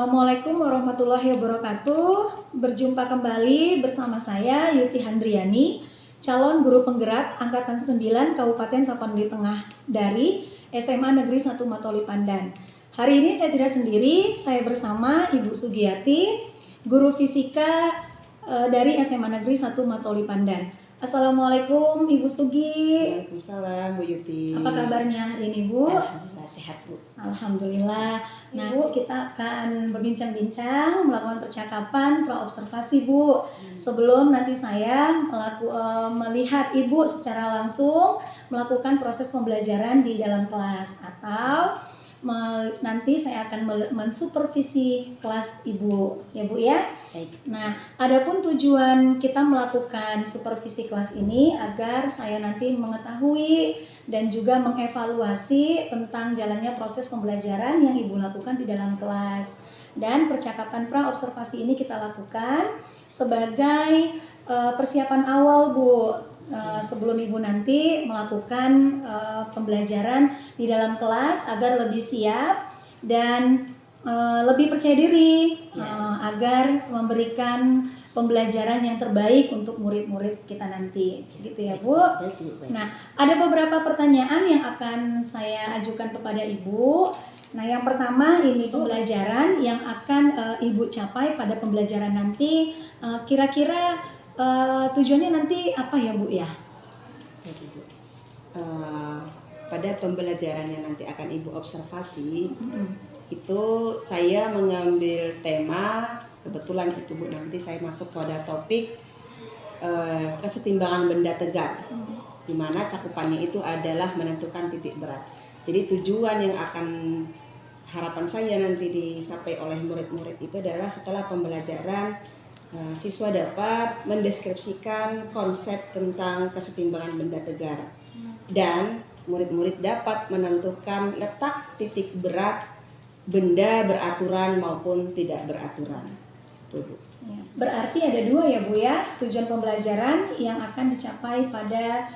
Assalamualaikum warahmatullahi wabarakatuh. Berjumpa kembali bersama saya Yuti Handriani, calon guru penggerak angkatan 9 Kabupaten Tapanuli Tengah dari SMA Negeri 1 Matoli Pandan. Hari ini saya tidak sendiri, saya bersama Ibu Sugiyati, guru fisika dari SMA Negeri 1 Matoli Pandan. Assalamualaikum Ibu Sugi. Waalaikumsalam Bu Yuti. Apa kabarnya hari ini Bu? Alhamdulillah sehat Bu. Alhamdulillah. Nah Bu, kita akan berbincang-bincang, melakukan percakapan, praobservasi Bu. Sebelum nanti saya melihat Ibu secara langsung melakukan proses pembelajaran di dalam kelas, atau nanti saya akan mensupervisi kelas Ibu, ya Bu ya. Baik. Nah, adapun tujuan kita melakukan supervisi kelas ini agar saya nanti mengetahui dan juga mengevaluasi tentang jalannya proses pembelajaran yang Ibu lakukan di dalam kelas. Dan percakapan praobservasi ini kita lakukan sebagai persiapan awal Bu, sebelum Ibu nanti melakukan pembelajaran di dalam kelas agar lebih siap dan lebih percaya diri, agar memberikan pembelajaran yang terbaik untuk murid-murid kita nanti, gitu ya Bu. Nah, ada beberapa pertanyaan yang akan saya ajukan kepada Ibu. Nah, yang pertama ini pembelajaran yang akan Ibu capai pada pembelajaran nanti, kira-kira tujuannya nanti apa ya Bu ya? Jadi Bu, pada pembelajaran yang nanti akan Ibu observasi, itu saya mengambil tema, kebetulan itu Bu, nanti saya masuk pada topik kesetimbangan benda tegar, di mana cakupannya itu adalah menentukan titik berat. Jadi tujuan yang akan harapan saya nanti dicapai oleh murid-murid itu adalah setelah pembelajaran siswa dapat mendeskripsikan konsep tentang kesetimbangan benda tegar, dan murid-murid dapat menentukan letak titik berat benda beraturan maupun tidak beraturan. Tuh, Bu. Ya, berarti ada dua ya Bu ya, tujuan pembelajaran yang akan dicapai pada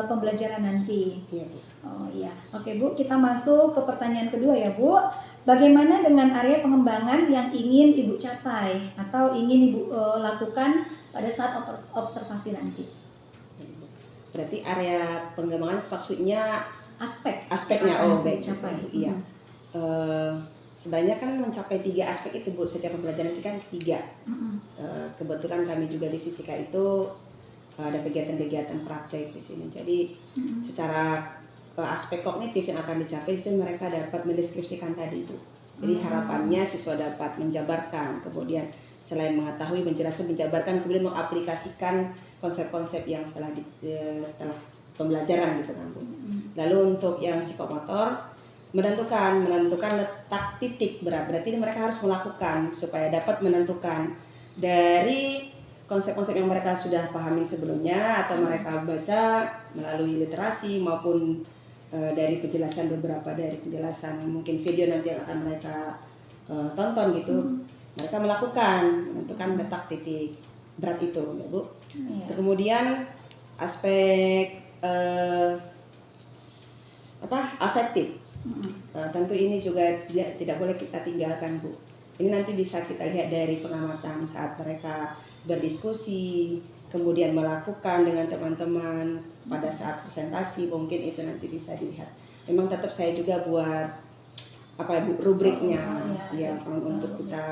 pembelajaran nanti. Iya Bu. Oh iya, oke Bu, kita masuk ke pertanyaan kedua ya Bu. Bagaimana dengan area pengembangan yang ingin Ibu capai atau ingin Ibu lakukan pada saat observasi nanti? Berarti area pengembangan maksudnya aspeknya. Oh baik. Capai. Iya. Sebenarnya kan mencapai 3 aspek itu Bu, setiap pembelajaran itu kan 3. Kebetulan kami juga di fisika itu ada kegiatan-kegiatan praktek di sini. Jadi secara aspek kognitif yang akan dicapai itu mereka dapat mendeskripsikan tadi itu. Jadi harapannya siswa dapat menjabarkan, kemudian selain mengetahui, menjelaskan, menjabarkan, kemudian mengaplikasikan konsep-konsep yang setelah pembelajaran gitu kan Bu. Lalu untuk yang psikomotor, menentukan letak titik berat. Berarti mereka harus melakukan supaya dapat menentukan dari konsep-konsep yang mereka sudah pahami sebelumnya atau mereka baca melalui literasi maupun dari penjelasan mungkin video nanti yang akan mereka tonton gitu. Mereka menentukan letak titik berat itu ya Bu. Kemudian aspek afektif. Tentu ini juga tidak boleh kita tinggalkan Bu. Ini nanti bisa kita lihat dari pengamatan saat mereka berdiskusi, kemudian melakukan dengan teman-teman pada saat presentasi, mungkin itu nanti bisa dilihat. Memang tetap saya juga buat rubriknya untuk kita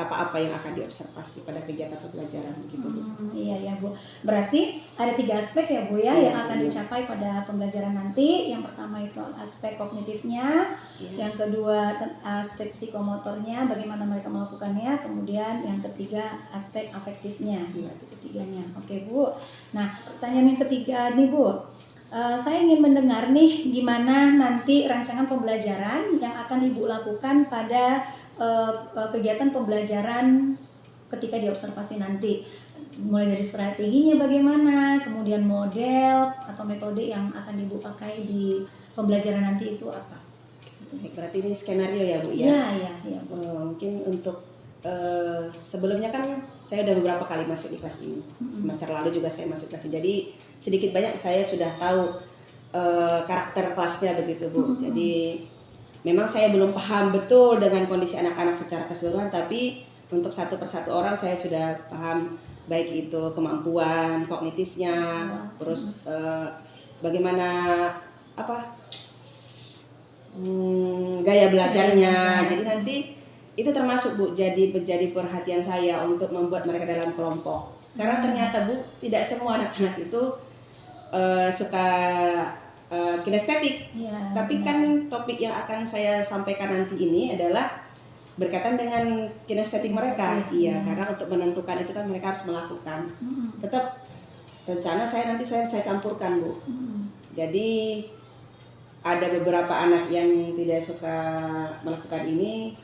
apa-apa yang akan diobservasi pada kegiatan pembelajaran begitu Bu. Iya ya Bu. Berarti ada 3 aspek ya Bu ya, yang akan dicapai pada pembelajaran nanti. Yang pertama itu aspek kognitifnya, yang kedua aspek psikomotornya, bagaimana mereka melakukannya, kemudian yang ketiga aspek afektifnya. Berarti ketiganya. Oke Bu. Nah, pertanyaan yang ketiga nih Bu. Saya ingin mendengar nih gimana nanti rancangan pembelajaran yang akan Ibu lakukan pada kegiatan pembelajaran ketika diobservasi nanti. Mulai dari strateginya bagaimana, kemudian model atau metode yang akan Ibu pakai di pembelajaran nanti itu apa? Berarti ini skenario ya Bu ya? Iya Bu. Mungkin untuk sebelumnya kan saya udah beberapa kali masuk di kelas ini. Semester lalu juga saya masuk kelas ini. Jadi sedikit banyak saya sudah tahu karakter kelasnya begitu Bu. Jadi memang saya belum paham betul dengan kondisi anak-anak secara keseluruhan, tapi untuk satu persatu orang saya sudah paham, baik itu kemampuan kognitifnya, terus bagaimana apa gaya belajarnya. Jadi nanti itu termasuk Bu jadi perhatian saya untuk membuat mereka dalam kelompok. Karena ternyata Bu, tidak semua anak-anak itu suka kinestetik. Ya, Tapi kan topik yang akan saya sampaikan nanti ini adalah berkaitan dengan kinestetik mereka. Iya, karena untuk menentukan itu kan mereka harus melakukan. Tetap rencana saya nanti saya campurkan Bu. Jadi ada beberapa anak yang tidak suka melakukan ini,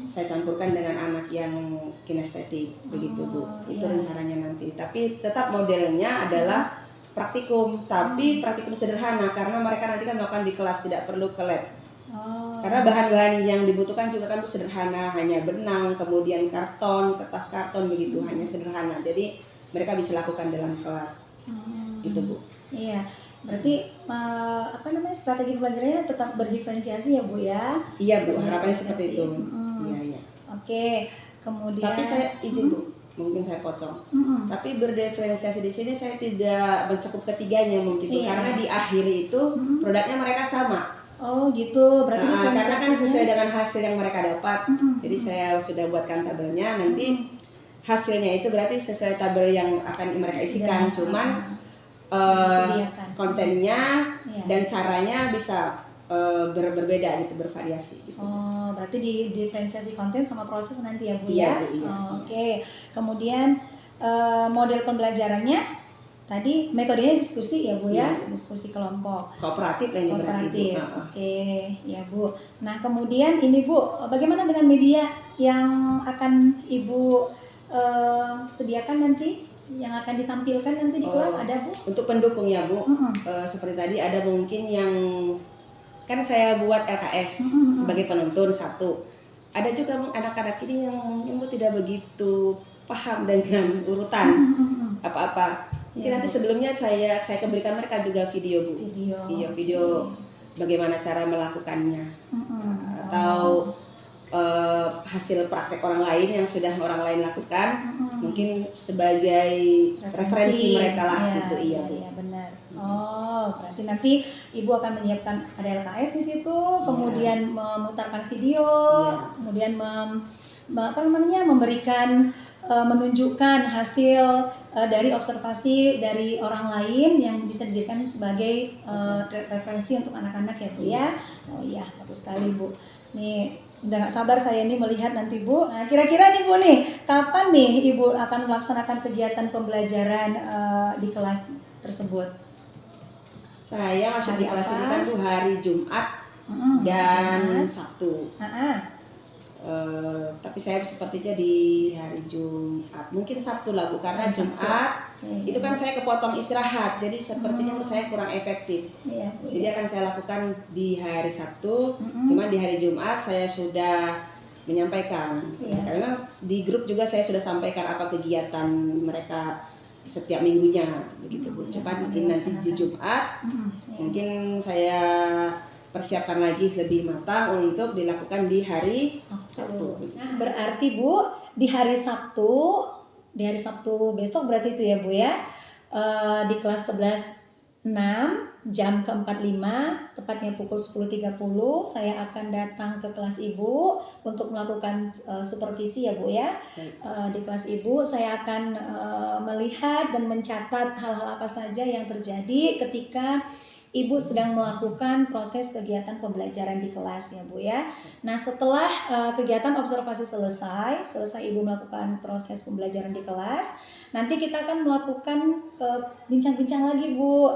saya campurkan dengan anak yang kinestetik, begitu Bu. Itu rencananya nanti. Tapi tetap modelnya adalah praktikum, tapi praktikum sederhana karena mereka nanti kan melakukan di kelas, tidak perlu ke lab. Karena bahan-bahan yang dibutuhkan juga kan sederhana, hanya benang, kemudian karton, kertas karton begitu, hanya sederhana. Jadi mereka bisa lakukan dalam kelas, gitu Bu. Iya, berarti strategi pembelajarannya tetap berdiferensiasi ya Bu ya? Iya Bu, harapannya seperti itu. Iya. Oke, kemudian. Tapi saya izin Bu, mungkin saya potong. Tapi berdiferensiasi di sini saya tidak mencakup ketiganya mungkin Bu, karena di akhir itu produknya mereka sama. Oh gitu, berarti karena kan sesuai dengan hasil yang mereka dapat. Jadi saya sudah buatkan tabelnya, nanti hasilnya itu berarti sesuai tabel yang akan mereka isikan. Cuman kontennya dan caranya bisa berbeda gitu, bervariasi gitu. Oh, berarti di diferensiasi konten sama proses nanti ya Bu iya, ya? Iya. Oke. Kemudian model pembelajarannya tadi metodenya diskusi ya Bu ya? Diskusi kelompok. Kooperatif yang kooperatif. Oke, ya Bu. Nah, kemudian ini Bu, bagaimana dengan media yang akan Ibu sediakan nanti, yang akan ditampilkan nanti di kelas, ada Bu? Untuk pendukung ya Bu, seperti tadi ada mungkin yang kan saya buat LKS sebagai penuntun satu. Ada juga anak-anak ini yang mungkin Bu tidak begitu paham dengan urutan apa-apa. Mungkin nanti sebelumnya saya berikan mereka juga video Bu. Video bagaimana cara melakukannya, atau hasil praktek orang lain yang sudah orang lain lakukan, mungkin sebagai referensi mereka lah gitu. Iya benar. Oh, berarti nanti Ibu akan menyiapkan ada LKS di situ, kemudian memutarkan video, kemudian memberikan menunjukkan hasil dari observasi dari orang lain yang bisa dijadikan sebagai referensi untuk anak-anak ya Bu ya. Oh iya, bagus sekali Bu. Nih udah gak sabar saya nih melihat nanti Bu. Nah, kira-kira nih Bu nih, kapan nih Ibu akan melaksanakan kegiatan pembelajaran di kelas tersebut? Saya masuk di kelas ini kan Bu hari Jumat dan Sabtu. Tapi saya sepertinya di hari Jumat, mungkin Sabtu lah Bu, karena Jumat itu kan saya kepotong istirahat, jadi sepertinya menurut saya kurang efektif. Jadi akan saya lakukan di hari Sabtu, cuman di hari Jumat saya sudah menyampaikan. Karena di grup juga saya sudah sampaikan apa kegiatan mereka setiap minggunya begitu Bu. Cuman mungkin nanti di Jumat mungkin saya persiapkan lagi lebih matang untuk dilakukan di hari Sabtu. Nah, berarti Bu, di hari Sabtu besok berarti itu ya Bu ya, di kelas 11-6 jam ke-45, tepatnya pukul 10.30 saya akan datang ke kelas Ibu untuk melakukan supervisi ya Bu ya. Di kelas Ibu saya akan melihat dan mencatat hal-hal apa saja yang terjadi ketika Ibu sedang melakukan proses kegiatan pembelajaran di kelas ya Bu ya. Nah, setelah kegiatan observasi selesai Ibu melakukan proses pembelajaran di kelas, nanti kita akan melakukan bincang-bincang lagi Bu.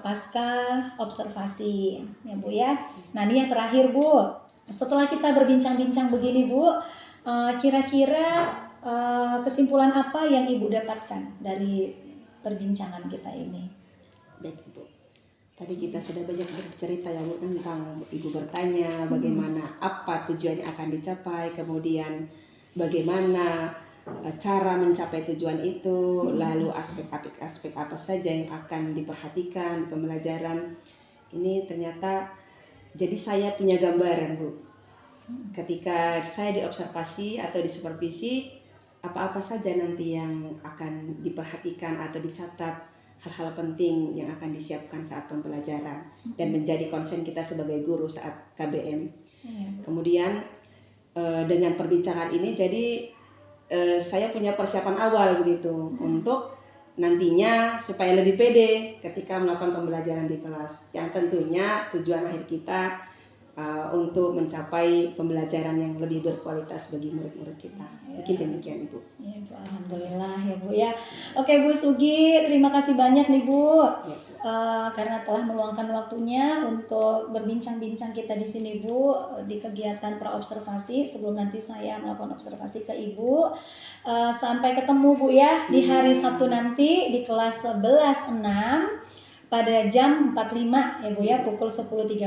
Pasca observasi ya Bu ya. Nah, ini yang terakhir Bu. Setelah kita berbincang-bincang begini Bu, kira-kira kesimpulan apa yang Ibu dapatkan dari perbincangan kita ini? Baik Bu, tadi kita sudah banyak bercerita ya Bu tentang Ibu bertanya bagaimana apa tujuan yang akan dicapai, kemudian bagaimana cara mencapai tujuan itu, lalu aspek-aspek apa saja yang akan diperhatikan di pembelajaran. Ini ternyata Jadi saya punya gambaran, Bu. Ketika saya diobservasi atau disupervisi, apa-apa saja nanti yang akan diperhatikan atau dicatat, hal-hal penting yang akan disiapkan saat pembelajaran dan menjadi konsen kita sebagai guru saat KBM. Kemudian dengan perbincangan ini jadi saya punya persiapan awal begitu untuk nantinya supaya lebih pede ketika melakukan pembelajaran di kelas, yang tentunya tujuan akhir kita untuk mencapai pembelajaran yang lebih berkualitas bagi murid-murid kita. Mungkin demikian, Ibu. Ya, Bu, alhamdulillah ya, Bu ya. Oke, Bu Sugi, terima kasih banyak nih, Bu. Karena telah meluangkan waktunya untuk berbincang-bincang kita di sini, Bu, di kegiatan praobservasi. Sebelum nanti saya melakukan observasi ke Ibu, sampai ketemu, Bu ya, di hari Sabtu nanti di kelas 11.6 pada jam 45 ya, Bu ya, pukul 10.30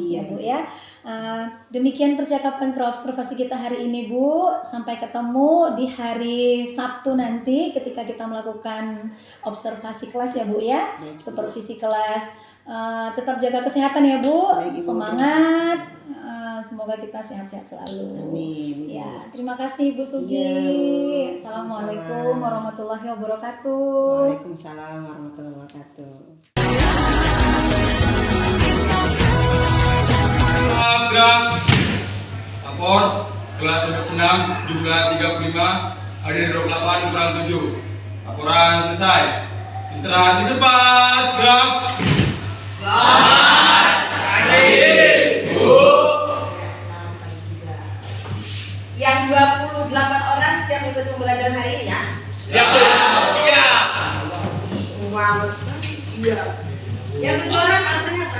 ya, Bu ya. Demikian percakapan praobservasi kita hari ini, Bu. Sampai ketemu di hari Sabtu nanti ketika kita melakukan observasi kelas ya, Bu ya. Supervisi kelas. Tetap jaga kesehatan ya, Bu. Semangat. Semoga kita sehat-sehat selalu. Amin. Ya, terima kasih Bu Sugi. Ya, Assalamualaikum warahmatullahi wabarakatuh. Waalaikumsalam warahmatullahi wabarakatuh. Gerak lapor kelas 11.6 jumlah 35, hadir 28 kurang 7. Laporan selesai. Istirahat di tempat. Gerak. Selamat pagi, Bu. Yang 28 orang siap ikut pembelajaran hari ini ya? Siap. Siap. Wow, siap. Yang 7 orang alasannya apa?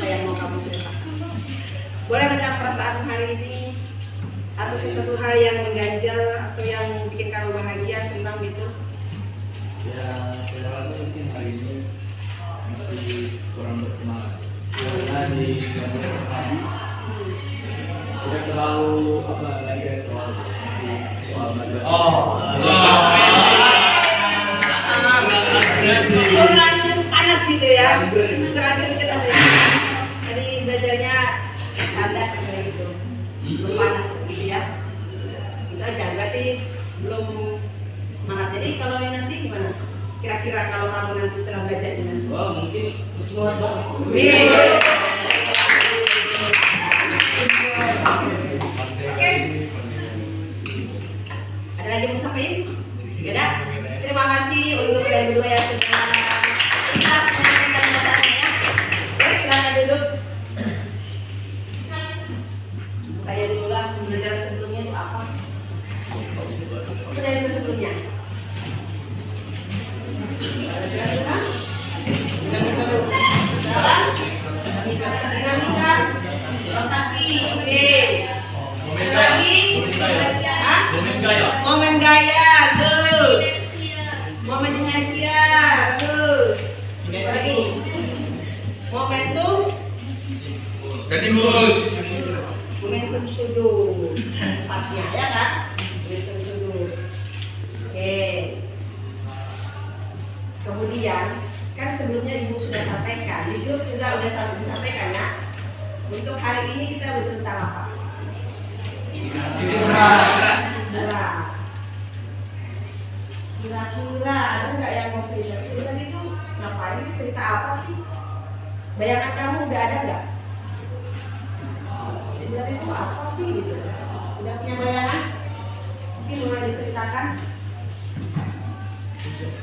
Saya mau kamu cerita. Boleh tentang perasaan hari ini atau sesuatu hal yang mengganjal atau yang bikin kamu bahagia, senang gitu? Ya, saya rasa mungkin hari ini masih kurang bersemangat karena di gambar tadi tidak terlalu lagi soal belajar. Kurang panas gitu ya. Terakhir kita tadi belajarnya santai kayak gitu. Belum panas gitu ya. Itu aja berarti belum semangat. Jadi kalau yang nanti gimana? Kira-kira kalau kamu nanti setelah belajar gimana? Wah, mungkin semangat banget. Oke. Ada lagi mau sampaikan? Tidak ada? Terima kasih untuk kalian berdua yang sudah ikhlas menyampaikan masalahnya ya. Baik, silakan duduk. Tanya dulu lah, pembelajaran sebelumnya itu apa? Pembelajaran sebelumnya. Dinamika, rotasi, oke. Lagi, momen gaya, good. Momen inersia, bagus. Lagi, momentum, Ganti bungkus. momentum sudut, pasnya ya kan? Momentum sudut. Oke. Kemudian kan sebelumnya Ibu sudah sampaikan, di grup juga sudah disampaikan ya. Untuk hari ini kita bicara tentang apa? Kira-kira ada nggak yang mau cerita? Itu tadi tuh ngapain? Cerita apa sih? Bayangan kamu udah ada nggak? Cerita itu apa sih gitu? Udah punya bayangan? Mungkin boleh diceritakan.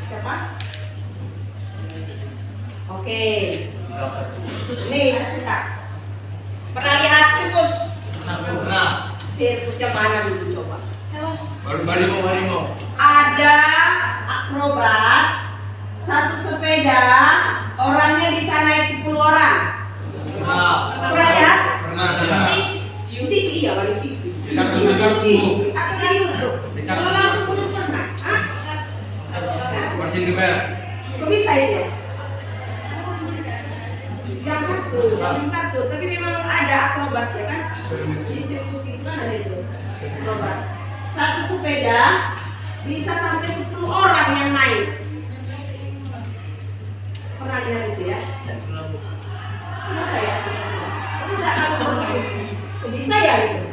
Siapa? Oke. Nih ada cerita. Pernah lihat sirkus? Pernah. Sirkus yang mana dulu coba? Baru. Ada akrobat, satu sepeda, orangnya bisa naik 10 orang. Pernah lihat? Pernah. Di TV ya, di TV. Di kartu. Atau di YouTube? Kalau langsung belum pernah. Hah? Persin geber. Kok bisa itu? Jangan kartu, tapi memang ada akrobat ya kan? Di sirkus itu kan ada itu akrobat. Satu sepeda bisa sampai 10 orang yang naik. Pernah lihat itu ya? Kenapa ya? Tidak tahu. Bisa ya itu?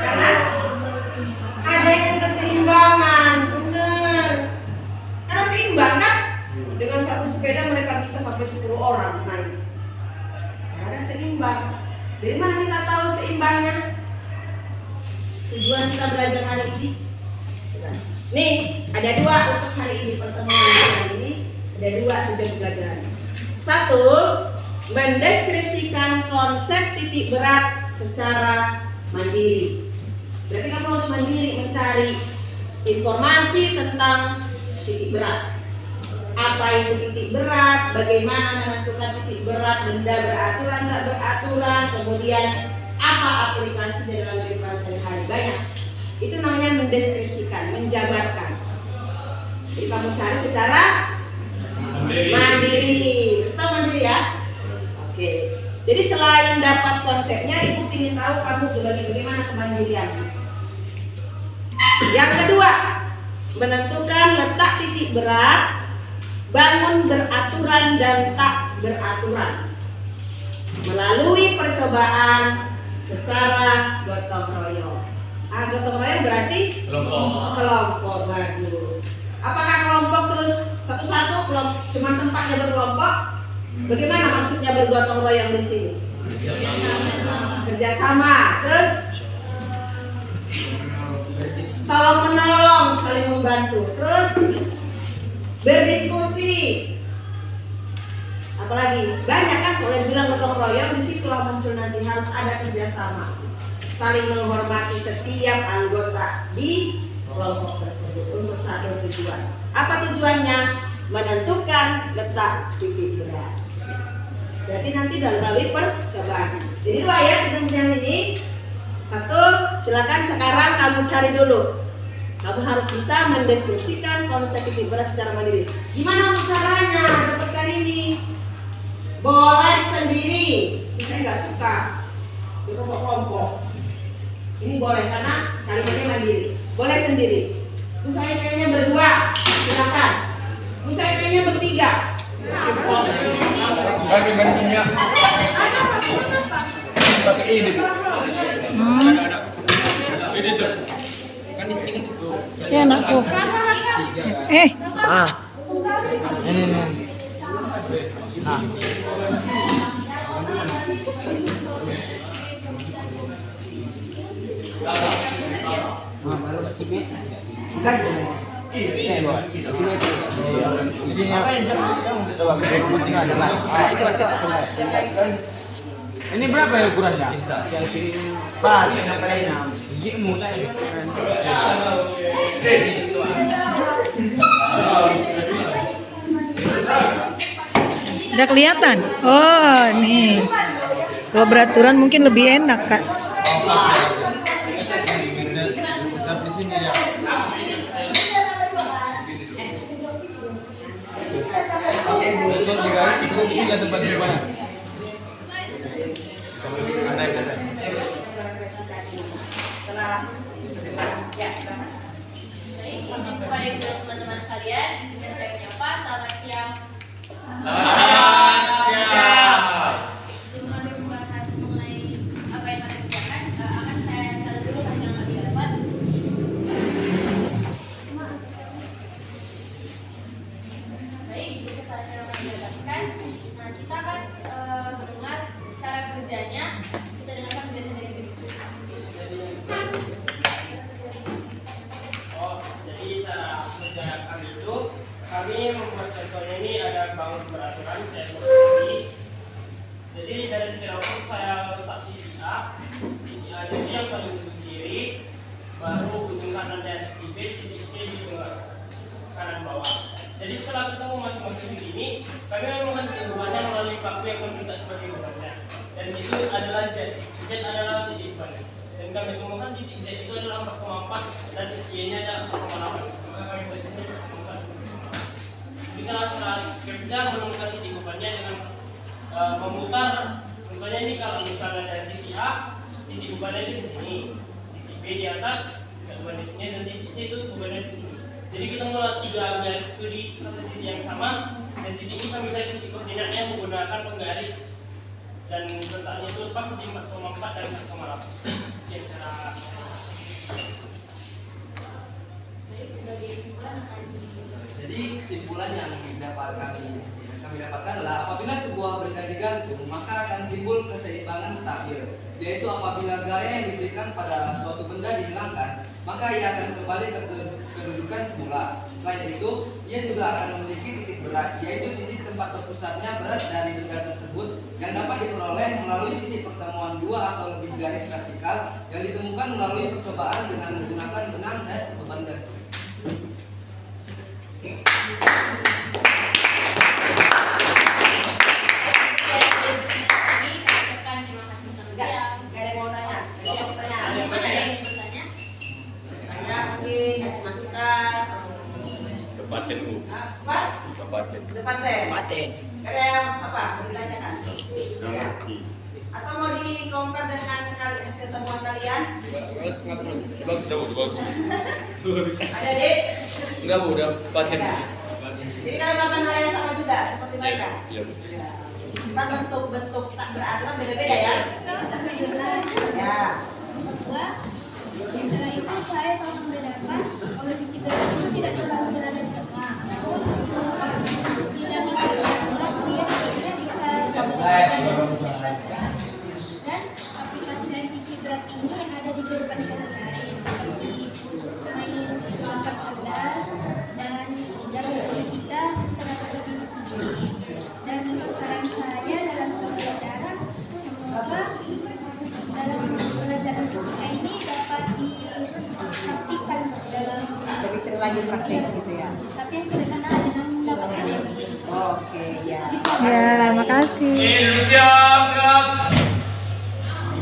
Karena adanya keseimbangan, benar. Karena seimbang kan? Dengan satu sepeda mereka bisa sampai 10 orang naik. Karena seimbang. Dari mana kita tahu seimbangnya? Tujuan kita belajar hari ini. Nih, ada 2 untuk hari ini, pertemuan hari ini. Ada 2 tujuan pembelajaran. 1, mendeskripsikan konsep titik berat secara mandiri. Berarti kamu harus mandiri mencari informasi tentang titik berat. Apa itu titik berat, bagaimana menentukan titik berat, benda beraturan tak beraturan, kemudian apa aplikasi dalam kehidupan sehari-hari. Banyak. Itu namanya mendeskripsikan, menjabarkan. Jadi kamu cari secara mandiri. Betul mandiri ya? Oke. Jadi selain dapat konsepnya, ibu ingin tahu kamu bagaimana kemandirian. Yang kedua, menentukan letak titik berat, bangun beraturan dan tak beraturan melalui percobaan secara gotong royong. Gotong royong berarti kelompok. Bagus. Apakah kelompok terus satu-satu, cuma tempatnya berkelompok? Bagaimana maksudnya bergotong royong di sini? Kerjasama. Terus tolong menolong, saling membantu. Terus berdiskusi. Apalagi banyak kan kalau yang bilang gotong royong, disitulah muncul nanti harus ada kerjasama, saling menghormati setiap anggota di kelompok tersebut untuk satu tujuan. Apa tujuannya? Menentukan letak titik berat. Berarti nanti dalam melalui percobaan. Jadi 2 ya yang ini. 1, silakan sekarang kamu cari dulu. Kamu harus bisa mendeskripsikan konsep titik berat secara mandiri. Gimana caranya dapatkan ini? Boleh sendiri, saya nggak suka di kelompok-kelompok. Ini boleh karena kalimatnya mandiri. Boleh sendiri. Saya kayaknya berdua, silakan. Saya kayaknya bertiga. Kami gantinya pakai ini. Ini tuh. Kan di sini kan itu. Ya anakku. Ini. Nah. Baru sini. Kan ini buat. Sini. Di sini apa? Coba gunting ada kan. Coba. Ini berapa ya ukurannya? Pas, kenapa lagi 6? Gigi mulai. Udah kelihatan? Oh, nih. Kalau beraturan mungkin lebih enak, Kak. Di sini ya. Oke, betul guys, itu bisa tempat di mana? Kepada teman-teman sekalian, dengan saya menyapa, selamat siang. Sebelum kami membahas mengenai apa yang kami kerjakan, akan saya catat dulu yang kami dapat. Baik, kita cara kami dapatkan. Nah, kita akan mendengar cara kerjanya. Kita dengarkan penjelasan dari berikut. Jadi cara kerja kami itu, kami membuat contohnya ini ada bangun peraturan saya seperti. Jadi dari styrofoam saya letak sisi A, sisi A ini yang paling ujung kiri, baru ujung kanan dan sisi B, sisi C di tengah kanan bawah. Jadi setelah ketemu masing-masing ini, kami menemukan hubungannya melalui paku yang menunjuk sebagai hubungannya. Dan itu adalah Z. Z adalah titik depan. Dan kami temukan titik Z itu adalah 4,4 dan Y-nya adalah 4,8. Maka kami buat sini 4,4. Jadi kalau setelah kerja menemukan titik depannya dengan memutar, contohnya ini kalau misalnya dari titik A, titik depannya itu di sini, titik B di atas, titik 2 di sini, dan titik C itu bukannya di sini. Jadi kita mulai 3 garis studi satu sisi yang sama, dan titik ini kami cari titik koordinatnya menggunakan penggaris, dan letaknya itu pas di 4,4 dan 4,8. Sekian cara. Jadi kesimpulan yang kami dapatkan adalah apabila sebuah benda digantung maka akan timbul keseimbangan stabil, yaitu apabila gaya yang diberikan pada suatu benda dihilangkan maka ia akan kembali ke kedudukan semula. Selain itu, ia juga akan memiliki titik berat, yaitu titik tempat terpusatnya berat dari benda tersebut yang dapat diperoleh melalui titik pertemuan dua atau lebih garis vertikal yang ditemukan melalui percobaan dengan menggunakan benang dan beban gantung. Paten. Ada yang apa? Mau ditanyakan? Ya. Atau mau di-compare dengan hasil temuan kalian? Bagus. Ada dek? Enggak Bu, udah paten. Ya. Jadi kalian melakukan hal yang sama juga seperti mereka? Iya Bu. Cuma bentuk-bentuk tak beraturan beda-beda ya? Ya. Setelah itu saya telah membedakan oleh titik berat itu tidak selalu berada di tengah. Bila kita berat dia bisa dan aplikasi dari titik berat ini ada di kehidupan sehari-hari seperti main angkat sandal dan dalam hidup kita terdapat lebih di sini. Dan untuk saran saya dalam pembelajaran semoga dalam pelajaran fisika ini dapat dipraktikkan dalam Lebih sering lagi praktek gitu ya? tapi yang sederhana dengan mendapatkan energi. Oke, ya. Ya, makasih. Indonesia gerak.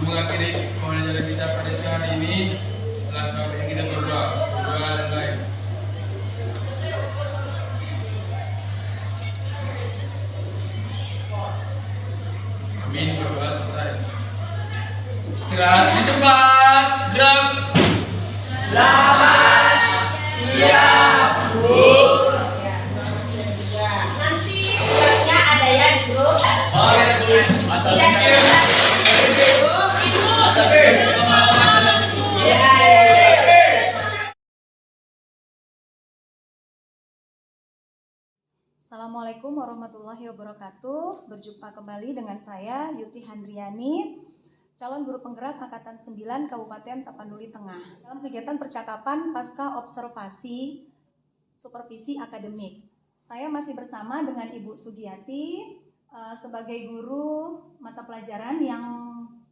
Mengakhiri pembelajaran kita pada siang hari ini, langkah yang kita berdoa dan baik. Amin, berdoa selesai. Istirahat di tempat, gerak. Selamat siang, Bu. Ya, selamat siang juga. Nanti tugasnya ada ya di grup. Tidak silakan. Assalamualaikum warahmatullahi wabarakatuh. Berjumpa kembali dengan saya Yuti Handriani, calon guru penggerak Angkatan 9 Kabupaten Tapanuli Tengah. Dalam kegiatan percakapan pasca observasi supervisi akademik, saya masih bersama dengan Ibu Sugiyati sebagai guru mata pelajaran yang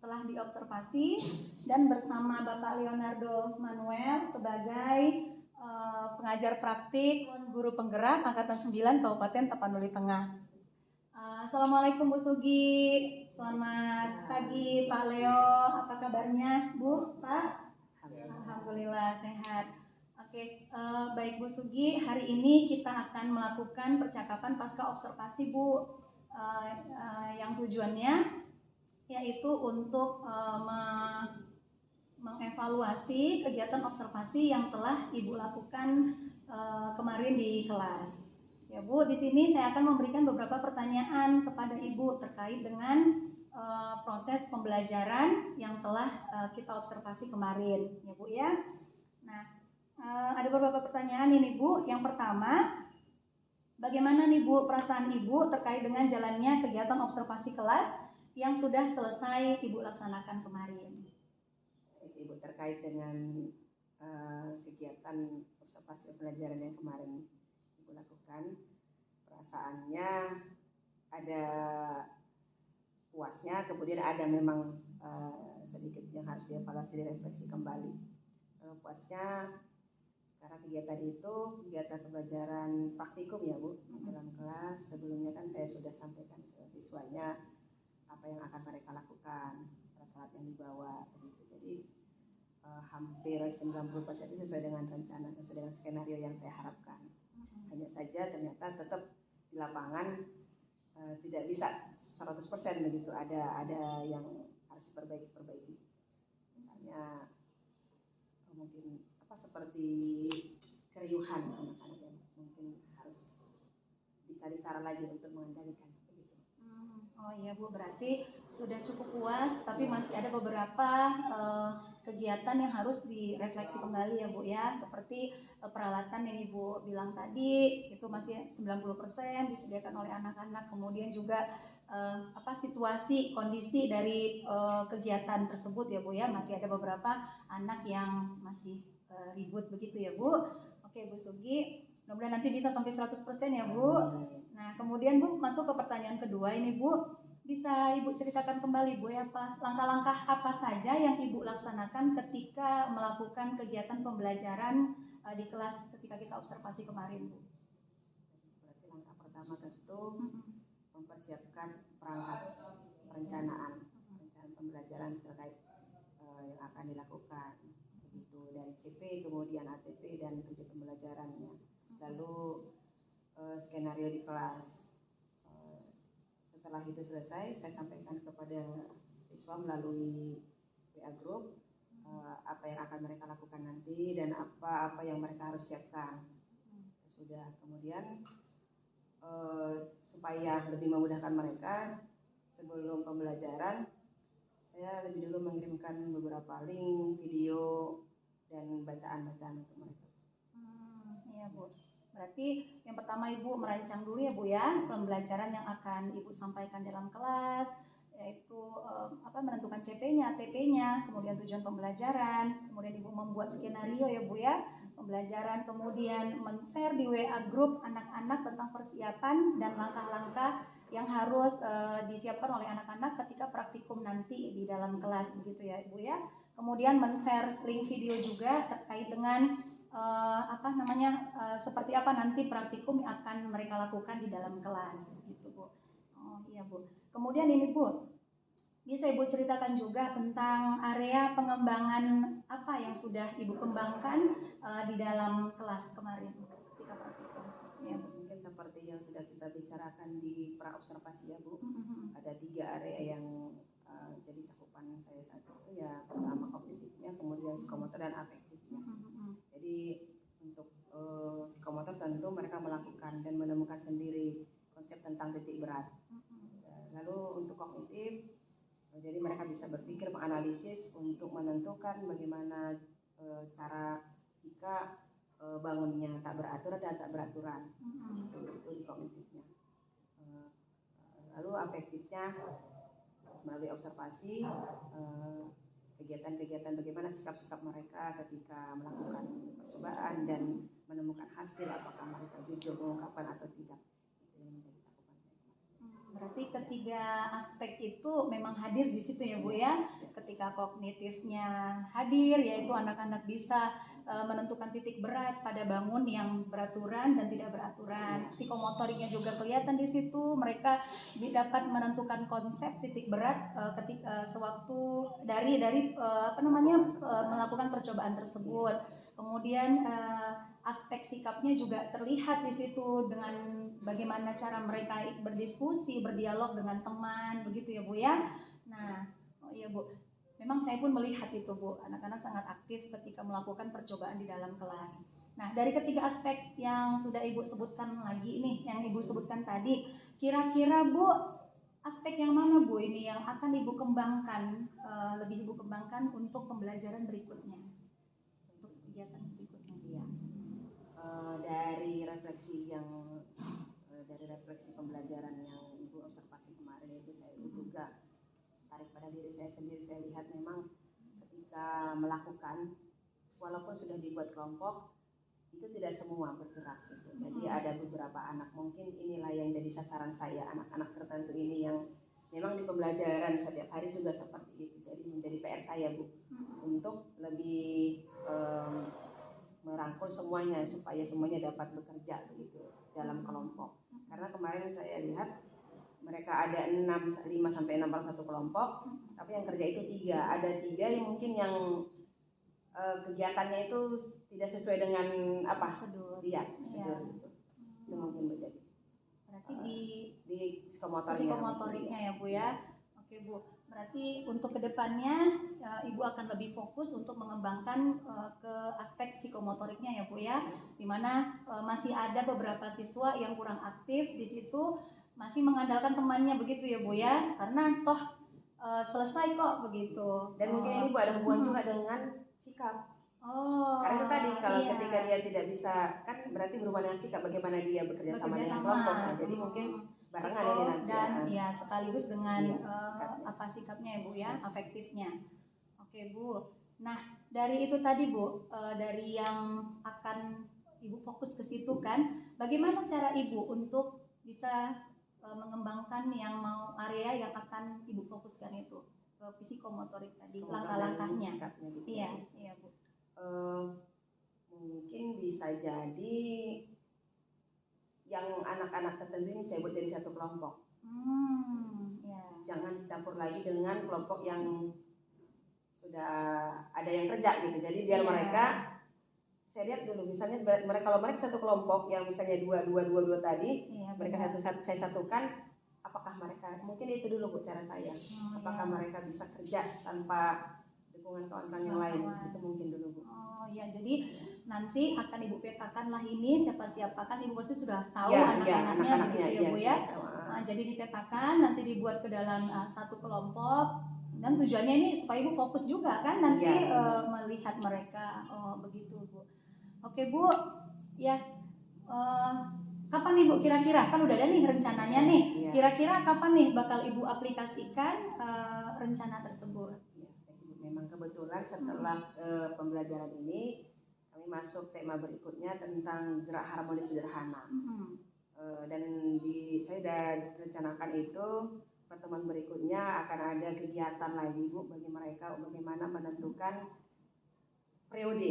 telah diobservasi dan bersama Bapak Leonardo Manuel sebagai pengajar praktik guru penggerak Angkatan 9 Kabupaten Tapanuli Tengah. Assalamualaikum Bu Sugi, selamat pagi Pak Leo, apa kabarnya Bu, Pak? Alhamdulillah sehat. Oke, baik Bu Sugi, hari ini kita akan melakukan percakapan pasca observasi Bu, yang tujuannya yaitu untuk mengevaluasi kegiatan observasi yang telah Ibu lakukan kemarin di kelas. Ya Bu, di sini saya akan memberikan beberapa pertanyaan kepada Ibu terkait dengan proses pembelajaran yang telah kita observasi kemarin, ya Bu ya. Nah, ada beberapa pertanyaan ini Bu. Yang pertama, bagaimana nih Bu perasaan Ibu terkait dengan jalannya kegiatan observasi kelas yang sudah selesai Ibu laksanakan kemarin? Ibu terkait dengan kegiatan observasi pembelajaran yang kemarin Ibu lakukan, perasaannya ada puasnya, kemudian ada memang sedikit yang harus dievaluasi dan refleksi kembali. Puasnya karena kegiatan itu kegiatan pembelajaran praktikum ya Bu, dalam kelas. Sebelumnya kan saya sudah sampaikan ke siswanya apa yang akan mereka lakukan, alat yang dibawa begitu. Jadi hampir 90% itu sesuai dengan rencana, sesuai dengan skenario yang saya harapkan. Hanya saja ternyata tetap di lapangan tidak bisa 100% begitu, ada yang harus diperbaiki. Misalnya mungkin seperti keriuhan anak-anak yang mungkin harus dicari cara lagi untuk mengendalikan begitu. Oh iya Bu, berarti sudah cukup puas, tapi masih ada beberapa kegiatan yang harus direfleksi kembali ya Bu ya, seperti peralatan yang Ibu bilang tadi itu masih 90% disediakan oleh anak-anak, kemudian juga situasi kondisi dari kegiatan tersebut ya Bu ya, masih ada beberapa anak yang masih ribut begitu ya Bu. Oke Bu Sugi, mudah-mudahan nanti bisa sampai 100% ya Bu. Nah, kemudian Bu masuk ke pertanyaan kedua ini Bu. Bisa Ibu ceritakan kembali Bu ya, langkah-langkah apa saja yang Ibu laksanakan ketika melakukan kegiatan pembelajaran di kelas ketika kita observasi kemarin Bu? Berarti langkah pertama tentu mempersiapkan perangkat perencanaan pembelajaran terkait yang akan dilakukan. Begitu dari CP, kemudian ATP dan tujuan pembelajarannya. Lalu skenario di kelas. Setelah itu selesai, saya sampaikan kepada siswa melalui WA Group apa yang akan mereka lakukan nanti dan apa yang mereka harus siapkan. Sudah, kemudian supaya lebih memudahkan mereka sebelum pembelajaran, saya lebih dulu mengirimkan beberapa link, video, dan bacaan-bacaan untuk mereka. Iya Bu. Berarti yang pertama Ibu merancang dulu ya Bu ya pembelajaran yang akan Ibu sampaikan dalam kelas, yaitu menentukan CP-nya, ATP-nya, kemudian tujuan pembelajaran, kemudian Ibu membuat skenario ya Bu ya pembelajaran, kemudian men-share di WA group anak-anak tentang persiapan dan langkah-langkah yang harus disiapkan oleh anak-anak ketika praktikum nanti di dalam kelas begitu ya Bu ya. Kemudian men-share link video juga terkait dengan seperti apa nanti praktikum yang akan mereka lakukan di dalam kelas gitu Bu. Oh iya Bu. Kemudian ini Bu, bisa Ibu ceritakan juga tentang area pengembangan apa yang sudah Ibu kembangkan di dalam kelas kemarin ketika praktikum. Ya, Bu. Mungkin seperti yang sudah kita bicarakan di pra-observasi ya Bu. Ada 3 area yang jadi cakupan saya saat itu ya, pertama kognitifnya, kemudian psikomotor dan afektifnya. Jadi untuk psikomotor tentu mereka melakukan dan menemukan sendiri konsep tentang titik berat. Lalu untuk kognitif, jadi mereka bisa berpikir, menganalisis untuk menentukan bagaimana cara jika bangunnya tak beraturan dan tak beraturan. Itu di kognitifnya. Lalu afektifnya melalui observasi kegiatan-kegiatan bagaimana sikap-sikap mereka ketika melakukan percobaan dan menemukan hasil apakah mereka jujur mengungkapkan atau tidak. Itu yang menjadi cakupan saya. Berarti ketiga aspek itu memang hadir di situ ya Bu ya. Ketika kognitifnya hadir, yaitu anak-anak bisa menentukan titik berat pada bangun yang beraturan dan tidak beraturan. Psikomotoriknya juga kelihatan di situ. Mereka dapat menentukan konsep titik berat ketika sewaktu dari melakukan percobaan tersebut. Kemudian aspek sikapnya juga terlihat di situ dengan bagaimana cara mereka berdiskusi, berdialog dengan teman, begitu ya Bu ya. Nah, oh iya Bu, memang saya pun melihat itu Bu, anak-anak sangat aktif ketika melakukan percobaan di dalam kelas. Nah, dari ketiga aspek yang sudah Ibu sebutkan lagi nih, yang Ibu sebutkan tadi, kira-kira Bu, aspek yang mana Bu ini yang akan Ibu kembangkan, lebih Ibu kembangkan untuk pembelajaran berikutnya, untuk kegiatan berikutnya? Iya. Dari refleksi pembelajaran yang Ibu observasi kemarin itu saya juga tarik pada diri saya sendiri. Saya lihat memang ketika melakukan, walaupun sudah dibuat kelompok, itu tidak semua bergerak gitu. Jadi ada beberapa anak, mungkin inilah yang jadi sasaran saya, anak-anak tertentu ini yang memang di pembelajaran setiap hari juga seperti itu. Jadi menjadi PR saya Bu, untuk lebih merangkul semuanya supaya semuanya dapat bekerja begitu dalam kelompok. Karena kemarin saya lihat mereka ada 5 sampai 6 orang satu kelompok, tapi yang kerja itu 3. Ada 3 yang mungkin yang kegiatannya itu tidak sesuai dengan prosedur itu. Itu mungkin menjadi. Berarti di psikomotoriknya ya Bu ya. Oke Bu, berarti untuk kedepannya Ibu akan lebih fokus untuk mengembangkan ke aspek psikomotoriknya ya Bu ya, dimana masih ada beberapa siswa yang kurang aktif di situ, masih mengandalkan temannya begitu ya Bu ya, karena toh selesai kok begitu. Dan mungkin ini Bu ada hubungan juga dengan sikap. Oh, Karena itu tadi kalau iya. ketika dia tidak bisa, kan berarti berhubungan dengan sikap bagaimana dia bekerja sama dengan kelompok. Nah, jadi mungkin barengan ini nanti. Dan ya sekaligus dengan Iya, sikapnya. apa sikapnya ya Bu ya, afektifnya. Oke Bu. Nah dari itu tadi Bu, dari yang akan Ibu fokus ke situ kan, bagaimana cara Ibu untuk bisa mengembangkan yang mau area yang akan Ibu fokuskan itu ke psikomotorik tadi, langkah-langkahnya. Sikapnya gitu. Iya, iya Bu. Mungkin bisa jadi yang anak-anak tertentu ini saya buat jadi satu kelompok. Ya. Jangan dicampur lagi dengan kelompok yang sudah ada yang kerja gitu. Jadi biar mereka, saya lihat dulu misalnya mereka, kalau mereka satu kelompok yang misalnya dua tadi, mereka satu saya satukan, apakah mereka, mungkin itu dulu Bu cara saya, apakah mereka bisa kerja tanpa dukungan kawan-kawan yang lain, itu mungkin dulu Bu. Oh ya, jadi nanti akan Ibu petakan lah ini siapa-siapa, kan Ibu pasti sudah tahu Ya, anak-anaknya begitu ya Bu ya. tahu. Nah, jadi dipetakan, nanti dibuat ke dalam satu kelompok, dan tujuannya ini supaya Ibu fokus juga kan nanti melihat mereka. Oh begitu Bu. Oke Bu, ya kapan nih Bu kira-kira, kan udah ada nih rencananya nih, kira-kira kapan nih bakal Ibu aplikasikan rencana tersebut? Memang kebetulan setelah pembelajaran ini kami masuk tema berikutnya tentang gerak harmonis sederhana. Dan saya sudah rencanakan itu pertemuan berikutnya akan ada kegiatan lagi Bu bagi mereka bagaimana menentukan periode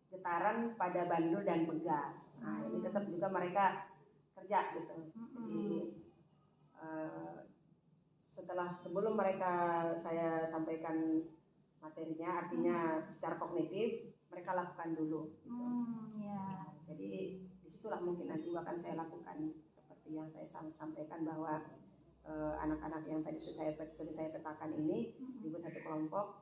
getaran pada bandul dan pegas. Nah ini tetap juga mereka kerja gitu. Jadi sebelum saya sampaikan materinya, artinya secara kognitif mereka lakukan dulu. Gitu. Nah, jadi disitulah mungkin nanti akan saya lakukan seperti yang saya sampaikan bahwa anak-anak yang tadi sudah saya petakan ini dibuat satu kelompok,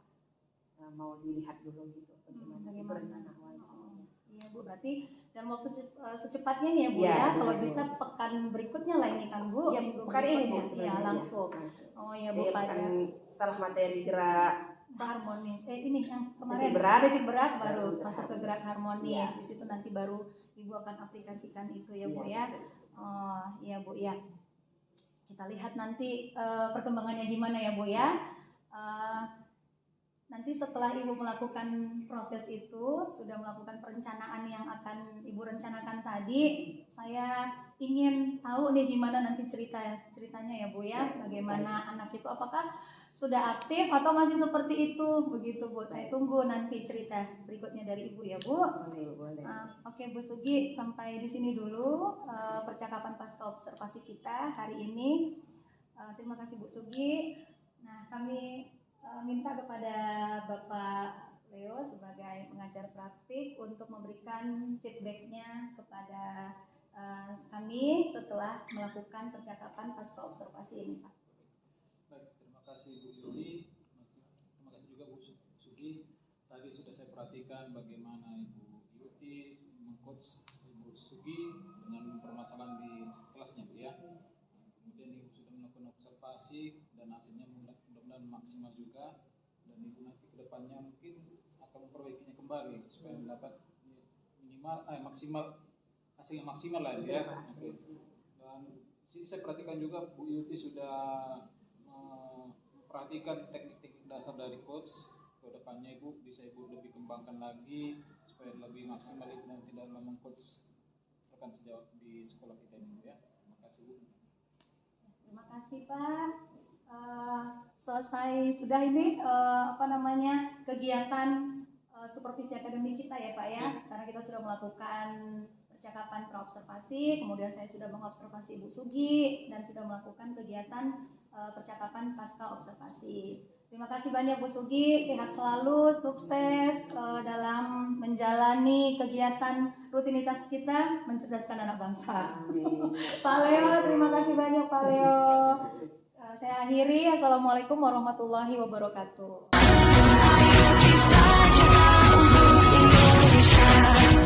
mau dilihat dulu gitu bagaimana itu rencana awalnya. Iya Bu, berarti dalam waktu secepatnya nih ya Bu ya, kalau bisa pekan berikutnya lah ini kan Bu. Iya, pekan ini Bu ya, langsung. Oh iya Bu, setelah materi gerak harmonis. Ini yang kemarin titik berat baru masuk ke gerak harmonis. Di situ nanti baru Ibu akan aplikasikan itu ya Bu ya. Oh iya Bu ya. Kita lihat nanti perkembangannya gimana ya Bu ya. Nanti setelah Ibu melakukan proses itu, sudah melakukan perencanaan yang akan Ibu rencanakan tadi, saya ingin tahu nih gimana nanti ceritanya ya Bu ya, bagaimana anak itu apakah sudah aktif atau masih seperti itu, begitu Bu. Saya tunggu nanti cerita berikutnya dari Ibu ya Bu. Boleh. Oke Bu Sugi, sampai di sini dulu percakapan pasca observasi kita hari ini. Terima kasih Bu Sugi. Nah kami minta kepada Bapak Leo sebagai pengajar praktik untuk memberikan feedbacknya kepada kami setelah melakukan percakapan pasca observasi ini Pak. Baik, terima kasih Bu Yuti, terima kasih juga Bu Sugi. Tadi sudah saya perhatikan bagaimana Ibu Yuti mengcoach Ibu Sugi dengan permasalahan di kelasnya Bu ya. Kemudian Ibu sudah melakukan observasi dan hasilnya mudah-mudahan maksimal juga, dan Ibu nanti kedepannya mungkin akan memperbaikinya kembali supaya mendapat maksimal hasil yang maksimal lah ya. Oke. Dan saya perhatikan juga Bu Yuti sudah memperhatikan teknik-teknik dasar dari coach. Kedepannya Ibu bisa Ibu lebih kembangkan lagi supaya lebih maksimal itu nanti dalam mengcoach rekan sejawat di sekolah kita ini ya. Terima kasih Bu. Terima kasih Pak. Selesai sudah ini kegiatan supervisi akademik kita ya Pak ya, karena kita sudah melakukan percakapan praobservasi, kemudian saya sudah mengobservasi Ibu Sugi dan sudah melakukan kegiatan percakapan pasca observasi. Terima kasih banyak Bu Sugi, sehat selalu, sukses dalam menjalani kegiatan rutinitas kita mencerdaskan anak bangsa. Pak Leo, terima kasih banyak Pak Leo. Saya akhiri. Assalamualaikum warahmatullahi wabarakatuh.